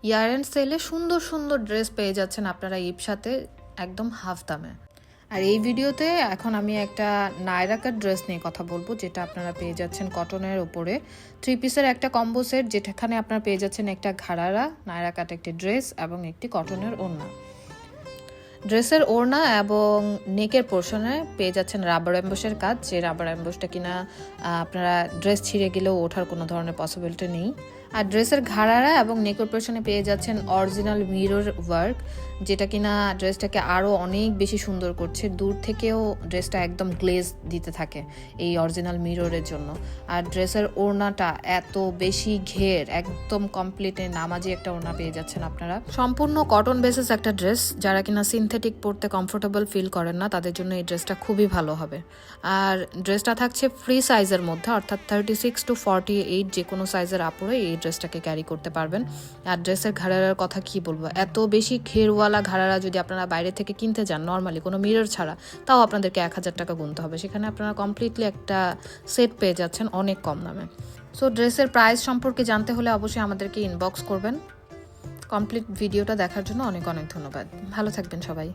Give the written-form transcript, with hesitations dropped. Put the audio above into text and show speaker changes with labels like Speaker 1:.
Speaker 1: ইয়ার and সেলে সুন্দর সুন্দর ড্রেস পেয়ে যাচ্ছেন আপনারা ইপসাতে একদম হাফ দামে। আর এই ভিডিওতে এখন আমি একটা নায়রা কাট ড্রেস নিয়ে কথা বলবো, যেটা আপনারা পেয়ে যাচ্ছেন কটনের উপরে 3 পিসের একটা কম্বো সেট, যেটাখানে আপনারা পেয়ে যাচ্ছেন একটা ঘাড়ারা নায়রা কাট একটি ড্রেস এবং একটি কটনের ওড়না। ড্রেসের ওড়না এবং নেকের পোর্শনে পেয়ে যাচ্ছেন রাবার অ্যাম্বুশের কাজ, যে রাবার অ্যাম্বুশটা কিনা আপনারা ড্রেস ছিঁড়ে গেলেও ওঠার কোনো ধরনের পসিবিলিটি নেই। আর ড্রেসের ঘাড়ারা এবং নেকের পোর্শনে পেয়ে যাচ্ছেন অরিজিনাল মিরর ওয়ার্ক, যেটা কিনা ড্রেসটাকে আরও অনেক বেশি সুন্দর করছে। দূর থেকেও ড্রেসটা একদম গ্লেজ দিতে থাকে এই অরিজিনাল মিররের জন্য। আর ড্রেসের ওড়নাটা এত বেশি ঘের, একদম কমপ্লিট নামাজি একটা ওড়না পেয়ে যাচ্ছেন আপনারা। সম্পূর্ণ কটন বেসিস একটা ড্রেস, যারা কিনা সিনথেটিক পরতে কমফোর্টেবল ফিল করেন না তাদের জন্য এই ড্রেসটা খুবই ভালো হবে। আর ড্রেসটা থাকছে ফ্রি সাইজের মধ্যে, অর্থাৎ 36 to 48 যে কোনো সাইজের আপুরে এই ড্রেসটাকে ক্যারি করতে পারবেন। আর ড্রেসের ঘাড়ারার কথা কি বলবো, এত বেশি ঘেরওয়ালা ঘাড়ারা যদি আপনারা বাইরে থেকে কিনতে যান নর্মালি কোনো মিরর ছাড়া, তাও আপনাদেরকে 1000 টাকা গুনতে হবে। সেখানে আপনারা কমপ্লিটলি একটা সেট পেয়ে যাচ্ছেন অনেক কম দামে। সো ড্রেসের প্রাইস সম্পর্কে জানতে হলে অবশ্যই আমাদেরকে ইনবক্স করবেন। কমপ্লিট ভিডিওটা দেখার জন্য অনেক অনেক ধন্যবাদ। ভালো থাকবেন সবাই।